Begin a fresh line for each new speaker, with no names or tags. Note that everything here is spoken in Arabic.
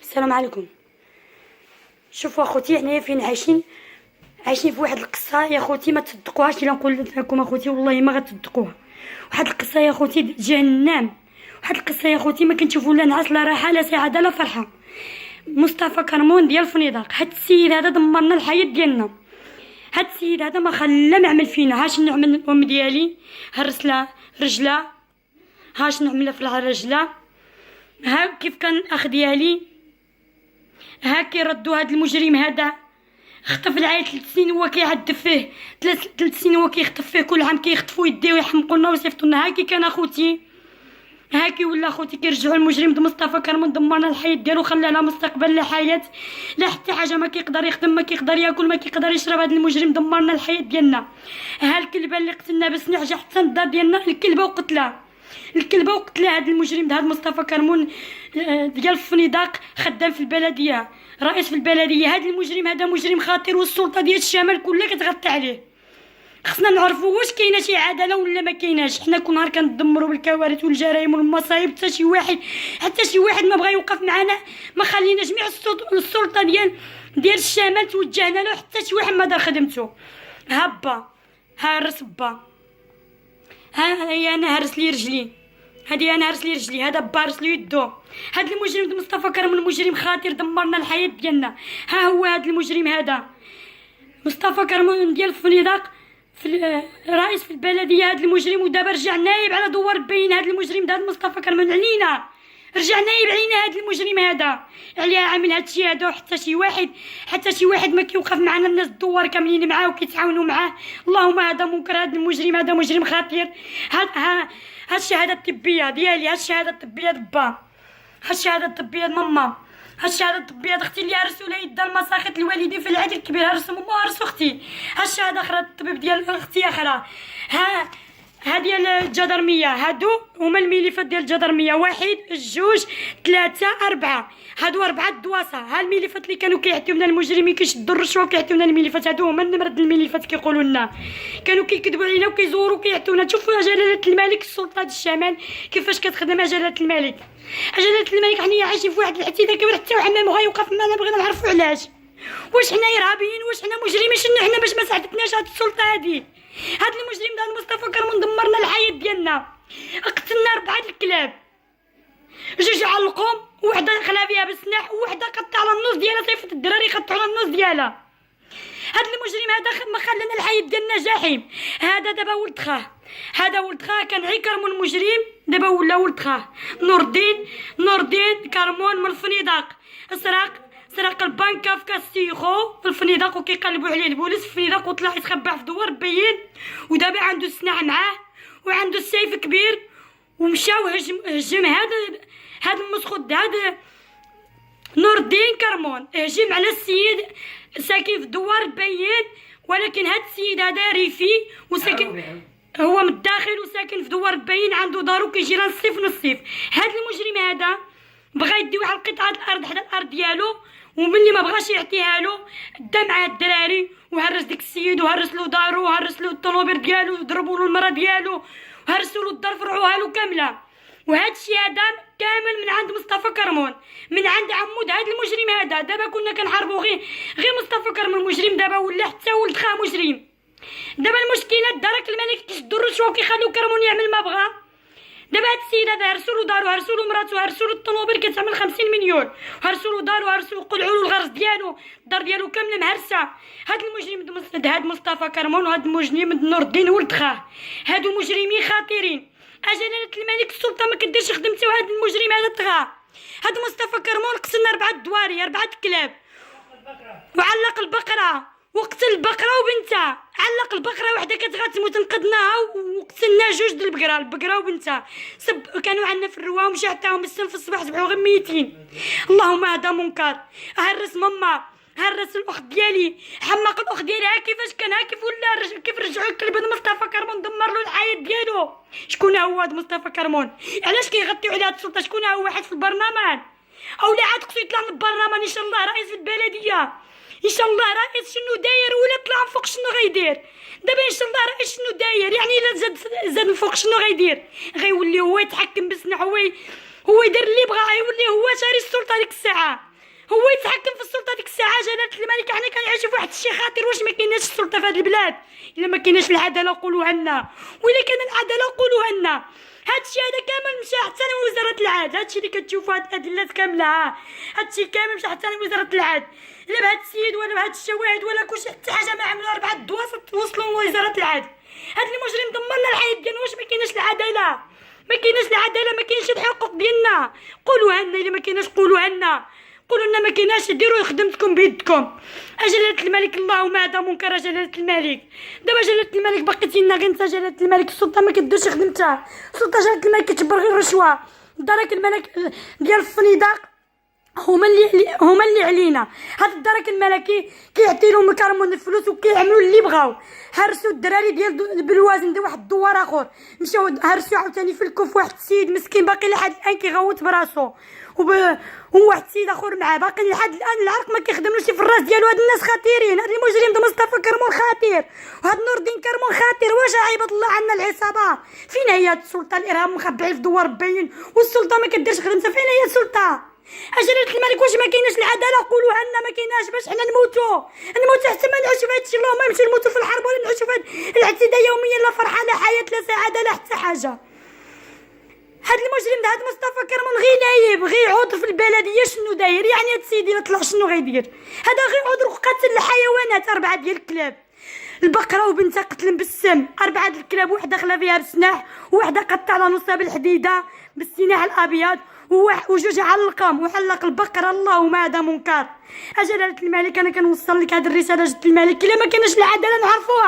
السلام عليكم. شوفوا اخوتي، حنايا فين عايشين في واحد القصه يا خوتي، ما تصدقوهاش الا نقول لكم اخوتي، والله ما غتصدقوها. واحد القصه يا خوتي جهنم. واحد القصه يا خوتي ما كنشوفوا لا نعاس لا راحه لا سعاده لا فرحه. مصطفى كرمون ديال فنيدق، هاد السيد هذا دمرنا الحياه ديالنا. هاد السيد هذا ما خلى نعمل فينا. هاش نعمل الام ديالي هرس لها رجلها، هاش نعملها في الرجله، ها كيف كان الاخ ديالي، ها كيردوا هاد المجرم هذا. خطف العيل 3 سنين هو كيعذب فيه، 3 سنين هو كيخطف فيه، كل عام كيخطفوا يديه ويحمقونا ويصيفطونا. هاكي كان اخوتي، هاكي ولا اخوتي كيرجعوا المجرم مصطفى كرمون دمرنا الحياه ديالو، خلى لا مستقبل لا حياه لا حتى حاجه. ما كيقدر يخدم، ما كيقدر ياكل، ما كيقدر يشرب. هذا المجرم دمرنا الحياه ديالنا. ها الكلبه اللي قتلنا بسنح جا حتى الدار ديالنا، الكلبه وقتلها، الكلبه وقتلها. هذا المجرم هذا مصطفى كرمون ديال فنيدق، خدام في البلديه، رئيس في البلديه. هذا المجرم هذا مجرم خطير، والسلطه ديال الشمال كلها كتغطي عليه. خصنا نعرفوا واش كاينه شي عداله ولا ما كايناش. حنا كل نهار كندمروا بالكوارث والجرائم والمصايب، حتى شي واحد ما بغى يوقف معنا. ما خلينا جميع السلطه ديال الشمال توجهنا له، حتى شي واحد ما دار خدمته. هبا هرس با، ها انا هرس لي رجلي، هادي انا هرس لي رجلي، هذا بارس لي يدو. هاد المجرم مصطفى كرمون مجرم خطير، دمرنا الحياه ديالنا. ها هو هاد المجرم هذا مصطفى كرمون ديال فنيدق، في رئيس في البلديه. هاد المجرم ودابا رجع نايب على دوار بين. هاد المجرم هاد مصطفى كرمون علينا، رجع نايب علينا. هاد المجرم هذا عليها عامل هادشي هذا. حتى شي واحد ما كيوقف معنا. الناس الدوار كاملين معاه وكيتعاونوا معاه. اللهم هذا منكر. هاد المجرم هذا مجرم خطير. هاد الشهاده الطبيه ديالي، هاد الشهاده الطبيه دبا، هاد الشهاده الطبيه ماما، هاد الشهاده الطبيه اختي اللي هرسوا لها يدها المساخط الوالدين في العيد الكبير. هرسوا ماما وهرسوا اختي. هاد الشهاده اخرى الطبيب ديال اختي اخرى. ها ديال الجدرميه. هادو هما الملفات ديال الجدرميه: 1 2 3 4. هادو 4 دواسه. ها الملفات اللي كانوا كيعطيو لنا المجرمين، كيشدوا الرشوه وكيعطيو لنا الملفات. هادو هما النمرد الملفات كيقولوا لنا. كانوا كيكذبوا علينا وكيزوروا وكيعطيونا. شوفوا جلاله الملك، السلطه الشمال كيفاش كتخدم جلاله الملك. جلاله الملك حنا عايشين في واحد الاعتداء كبير، حتى واحد ما بغا يوقف معنا. بغينا نعرفوا علاش. واش حنا ارهابيين؟ واش حنا مجرمين؟ شنو حنا باش ما ساعدتناش هاد السلطه هادي؟ هاد المجرم دا مصطفى كرمون دمرنا الحياه ديالنا. قتلنا 4 الكلاب، 2 علقهم، وحده خلا فيها بالسلاح، وحده قطع على النص ديالها، صيفط الدراري قطعوا على النص ديالها. هاد المجرم هذا ما خلانا الحياه ديالنا جحيم. هذا دابا ولد خاه، هذا ولد خاه كان غير كرمون مجرم، دابا ولا ولد خاه نور الدين كرمون من الفنيدق. سرق البنكه في كاستيخو في الفنيدق، وكيقلبوا عليه البوليس في الفنيدق، وطلع يتخبى في دوار بين. ودابا عنده السلاح معاه وعنده السيف كبير، ومشى وهجم هذا المسخوط. هذا نور الدين كرمون هجم على السيد ساكن في دوار بين، ولكن هذا السيد هذا ريفي وساكن هو من الداخل وساكن في دوار بين، عنده دارو كيجي نصيف. هذا المجرم هذا بغى يدي واحد قطعه الارض حدا الارض ديالو، وملي ما بغاش يعطيها له دا معاه الدراري وهرس ديك السيد، وهرس له دارو، وهرس له الطوموبيل ديالو، وضربوا له المراه ديالو، وهرسوا له الدار، فرعوها له كامله. وهذا الشيء هذا كامل من عند مصطفى كرمون، من عند عمود هذا المجرم هذا. دابا كنا كنحاربوا غير مصطفى كرمون مجرم، دابا ولا حتى ولد خاه مجرم. دابا المشكله درك الملك كيشدوا الرشوه وكيخليو كرمون يعمل ما بغا. دابا هاد السيد هذا هرسوا له دارو، هرسوا له مراته، هرسوا له الطوموبيل كتعمل 50 مليون، هرسوا له دارو، هرسوا قلعوا له الغرس ديالو، الدار ديالو كامله مهرسه. هاد المجرم هاد مصطفى كرمون وهاد المجرم نور الدين ولد خاه، هادو مجرمين خطيرين. جلاله الملك السلطه ما كديرش خدمته. هاد المجرم هذا طغى. هاد مصطفى كرمون قتلنا 4 دواري، 4 كلاب، وعلق البقره، وقتل البقره وبنتها. علق البقره وحده كتغا تموت، نقذناها وقتلنا 2 د البقره وبنتها. كانوا عندنا في الروا، ومشى عطاهم السم في الصباح، صبحوا غير ميتين. اللهم هذا منكر. هرس ماما، هرس الاخت ديالي، حماق الاخت ديالي. ها كيفاش كان، ها كيف ولا، كيف رجعوا الكلب مصطفى كرمون دمر له الحياه ديالو. شكون هو هذا مصطفى كرمون؟ علاش كيغطيو على هاد السلطه؟ شكون هو؟ واحد في البرلمان، او لا عاد خصو يطلع من البرلمان ان شاء الله، رئيس البلديه ان شاء الله. رئيس شنو داير؟ ولا طلع فوق شنو غيدير؟ دابا ان شاء الله رئيس شنو داير؟ يعني الا زاد فوق شنو غيدير؟ غيولي هو يتحكم بسنح، هو يدير اللي بغا، غيولي هو شاري السلطه ديك الساعه. هو يتحكم في السلطه ديك الساعه. جلاله الملك حنا كنعيشوا في واحد الشيء خطير. واش ما كايناش السلطه في هذه البلاد؟ الا ما كايناش العداله قولوها لنا، وإلا كان العداله قولوها لنا. هادشي هذا كامل مشى حتى لوزاره العدل. هادشي اللي كتشوفوا هاد الادلات كامله، هادشي كامل مشى حتى لوزاره العدل. لا بهاد السيد ولا بهاد الشواهد ولا كلشي، حتى حاجه ما عملوا. 4 دواسط وصلوا لوزاره العدل. هاد المجرم دمر لنا الحياه ديالنا. واش ما كايناش العداله؟ ما كايناش العداله، ما كاينش الحقوق ديالنا. قولوها لنا. الا ما كايناش قولوها لنا، قولوا لنا ما كايناش. ديروا خدمتكم بيدكم. جلاله الملك اللهم هذا منكر. جلاله الملك دابا جلاله الملك باقيتي لنا غير انت. جلاله الملك السلطه ما كديرش خدمتها. السلطه جلاله الملك كتجبر غير الرشوه. درك الملك ديال الفنيدق هما اللي علينا. هاد الدرك الملكي كيعطيلهم الكرمون الفلوس وكيعملوا اللي بغاو. هرسوا الدراري ديال بالوازن ديال واحد الدوار اخر، مشاو هرسوا عاوتاني في الكوف واحد السيد مسكين باقي لحد الان كيغوت براسو، وواحد السيد اخر معاه باقي لحد الان العرق ما كيخدملوش في الراس ديالو. هاد الناس خطيرين. هاد المجرم ده مصطفى كرمون خطير، وهاد نور الدين كرمون خطير. واش عيبه الله عنا العصابه؟ فين هي هاد السلطه؟ الارهاب مخبعين في دوار باين، والسلطه ما كديرش خدمتها. فين هي السلطه؟ جلاله الملك واش ما كايناش العداله؟ قولوها لنا. ما كايناش باش حنا نموتوا حتى ما نعيشوا في هادشي. اللهم يمشي نموتوا في الحرب ولا نعيشوا في هاد الاعتداء يوميا. لا فرحه لا حياه لا سعاده لا حتى حاجه. هاد المجرم ده هاد مصطفى كرمون غير نايب، غير عضو في البلديه. شنو داير يعني هاد السيد؟ الا طلع شنو غيدير؟ هذا غير عضو قاتل الحيوانات. 4 ديال الكلاب، البقره وبنتها قتلن بالسم. 4 ديال الكلاب، وحده خلا فيها بسلاح، وحده قطع على نصها بالحديده بالسلاح الابيض، وجوج علقهم وحلق البقره. اللهم هذا منكر. جلاله الملك انا كنوصل لك هذه الرساله. جلاله الملك الا ما كانش العداله نعرفوها.